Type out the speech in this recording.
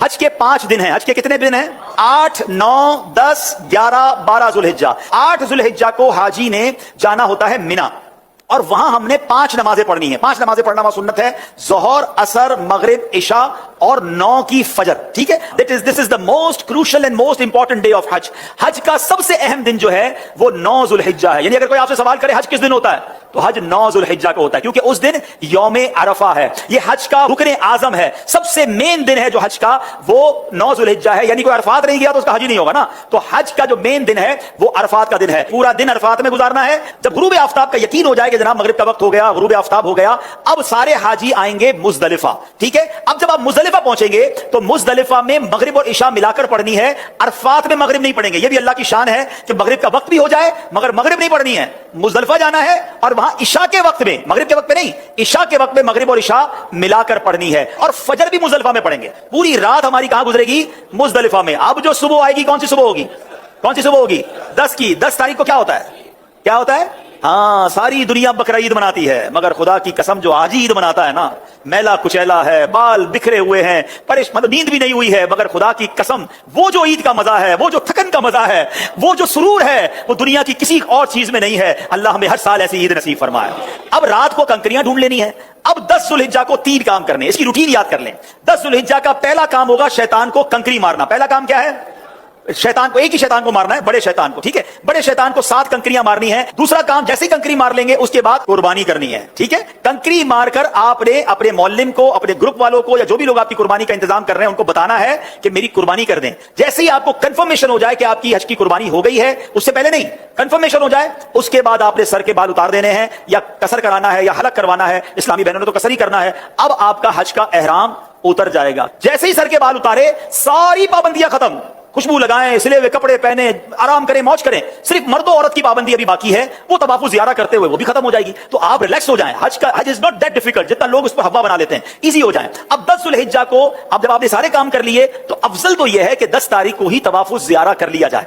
حج کے 5 دن ہیں. حج کے کتنے دن ہیں؟ 8 9 10 11 12 ذوالحجہ. 8 ذوالحجہ کو حاجی نے جانا ہوتا ہے مینا, اور وہاں ہم نے 5 نمازیں پڑھنی ہیں. 5 نمازیں پڑھنا وہاں سنت ہے, ظہر, عصر, مغرب, عشاء اور 9 کی فجر. ٹھیک ہے, this is the most crucial and most important day of حج. حج کا سب سے اہم دن جو ہے وہ 9 ذوالحجہ ہے. یعنی اگر کوئی آپ سے سوال کرے حج کس دن ہوتا ہے, تو حج 9 ذوالحجہ کو ہوتا ہے, کیونکہ اس دن یوم عرفہ ہے. یہ حج کا رکن اعظم ہے, سب سے مین دن ہے جو حج کا, وہ 9 ذوالحجہ ہے. یعنی کوئی عرفات نہیں گیا تو اس کا حج ہی نہیں ہوگا نا. تو حج کا جو مین دن ہے وہ عرفات کا دن ہے. پورا دن عرفات میں گزارنا ہے. جب غروب آفتاب کا یقین ہو جائے کہ جناب مغرب کا وقت ہو گیا, غروب آفتاب ہو گیا, اب سارے حاجی آئیں گے مزدلفہ. ٹھیک ہے, اب جب آپ مزدلفہ پہنچیں گے تو مزدلفہ میں مغرب اور عشاء ملا کر پڑھنی ہے. عرفات میں مغرب نہیں پڑھیں گے. یہ بھی اللہ کی شان ہے کہ مغرب کا وقت بھی ہو جائے مگر مغرب نہیں پڑھنی ہے. مزدلفہ جانا ہے اور وہاں عشاء کے وقت میں, مغرب کے وقت میں نہیں, عشاء کے وقت میں مغرب اور عشاء ملا کر پڑھنی ہے. اور فجر بھی مزدلفہ میں پڑھیں گے. پوری رات ہماری کہاں گزرے گی؟ مزدلفہ میں. اب جو صبح آئے گی, کون سی صبح ہوگی؟ کون سی صبح ہوگی؟ 10 کی. 10 تاریخ کو کیا ہوتا ہے؟ کیا ہوتا ہے؟ ہاں, ساری دنیا بقرعید مناتی ہے مگر خدا کی قسم جو آج عید مناتا ہے نا, میلا کچیلا ہے, بال بکھرے ہوئے ہیں, مطلب نیند بھی نہیں ہوئی ہے, مگر خدا کی قسم وہ جو عید کا مزہ ہے, وہ جو تھکن کا مزہ ہے, وہ جو سرور ہے, وہ دنیا کی کسی اور چیز میں نہیں ہے. اللہ ہمیں ہر سال ایسی عید نصیب فرمائے. اب رات کو کنکریاں ڈھونڈ لینی ہے. اب 10 ذوالحجہ کو 3 کام کرنے, اس کی روٹین یاد کر لیں. 10 ذوالحجہ کا پہلا کام ہوگا شیطان کو کنکری مارنا. پہلا کام کیا ہے؟ شیطان کو, ایک ہی شیطان کو مارنا ہے, بڑے شیطان کو. ٹھیک ہے, بڑے شیطان کو 7 کنکریاں مارنی ہے. دوسرا کام, جیسے ہی کنکری مار لیں گے اس کے بعد قربانی کرنی ہے. ٹھیک ہے, کنکری مار کر آپ نے اپنے معلم کو, اپنے گروپ والوں کو, یا جو بھی لوگ آپ کی قربانی کا انتظام کر رہے ہیں ان کو بتانا ہے کہ میری قربانی کر دیں. جیسے ہی آپ کو کنفرمیشن ہو جائے کہ آپ کی حج کی قربانی ہو گئی ہے, اس سے پہلے نہیں, کنفرمیشن ہو جائے, اس کے بعد آپ نے سر کے بال اتار دینے ہیں, یا قصر کرانا ہے, یا حلق کروانا ہے. اسلامی بہنوں نے تو قصر ہی کرنا ہے. اب آپ کا حج کا احرام اتر جائے گا. جیسے ہی سر کے بال اتارے, ساری پابندیاں ختم. خوشبو لگائیں, سلے ہوئے کپڑے پہنے, آرام کریں, موج کریں. صرف مرد و عورت کی پابندی ابھی باقی ہے, وہ طواف زیارہ کرتے ہوئے وہ بھی ختم ہو جائے گی. تو آپ ریلیکس ہو جائیں. حج از ناٹ دیٹ ڈیفیکلٹ جتنا لوگ اس کو ہوا بنا لیتے ہیں. ایزی ہو جائیں. اب 10 ذوالحجہ کو, اب جب آپ نے سارے کام کر لیے تو افضل تو یہ ہے کہ 10 تاریخ کو ہی طواف زیارہ کر لیا جائے.